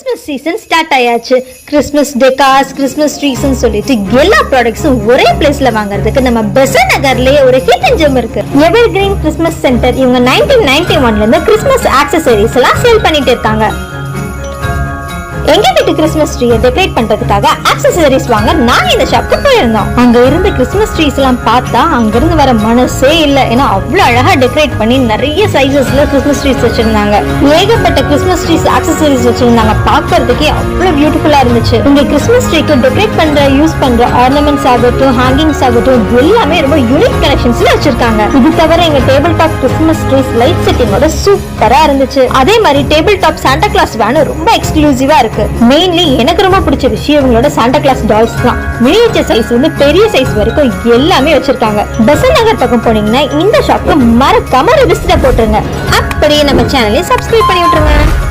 Christmas season start ஆயாச்சு. Christmas decors, Christmas ட்ரீஸ்னு சொல்லிட்டு எல்லா ப்ராடக்ட்ஸும் ஒரே பிளேஸ்ல வாங்குறதுக்கு நம்ம பெசன்ட் நகர்லயே ஒரு ஹிடன் ஜெம் இருக்கு. எவர் கிரீன் கிறிஸ்மஸ் சென்டர். இவங்க 1991ல இருந்து கிறிஸ்மஸ் ஆக்சசரிஸ் எல்லாம் சேல் பண்ணிட்டு இருக்காங்க. எங்க வீட்டு கிறிஸ்மஸ் ட்ரீயை டெக்கரேட் பண்றதுக்காக ஆக்சசரிஸ் வாங்க நாங்க இந்த ஷாப்க்கு போயிருந்தோம். அங்க இருந்து கிறிஸ்மஸ் ட்ரீஸ் எல்லாம் பார்த்தா அங்க இருந்து வர மனசே இல்ல. ஏன்னா அவ்வளவு அழகா டெக்கரேட் பண்ணி நிறைய சைஸஸ்ல கிறிஸ்மஸ் ட்ரீஸ் வச்சிருந்தாங்க. ஏகப்பட்ட கிறிஸ்மஸ் ட்ரீஸ் ஆக்சசரிஸ் வச்சிருந்தாங்க. பார்க்கிறதுக்கே அவ்வளவு பியூட்டிஃபுல்லா இருந்துச்சு. இங்க கிறிஸ்மஸ் ட்ரீக்கு டெக்கரேட் பண்ற யூஸ் பண்ற ஆர்னமெண்ட்ஸ் ஆகட்டும், ஹேங்கிங்ஸ் ஆகட்டும், எல்லாமே ரொம்ப யூனிக் கலெக்ஷன்ஸ்ல வச்சிருக்காங்க. இது தவிர எங்க table top Christmas trees light செட்டிங்கோட சூப்பரா இருந்துச்சு. அதே மாதிரி table top Santa Claus van ரொம்ப எக்ஸ்க்ளூசிவா இருக்கு. மெயின்லி எனக்கு ரொம்ப பிடிச்ச விஷயம் இவங்களோட சாண்டா கிளாஸ் டால்ஸ் தான். மினியேச்சர் சைஸ்ல இருந்து பெரிய சைஸ் வரைக்கும் எல்லாமே வச்சிருக்காங்க. பெசன்ட் நகர் பக்கம் போனீங்கன்னா இந்த ஷாப்க்கு மறக்காம ஒரு விசிட்ட போட்டுருங்க. அப்படியே நம்ம சேனலை சப்ஸ்கிரைப் பண்ணி விட்டுருங்க.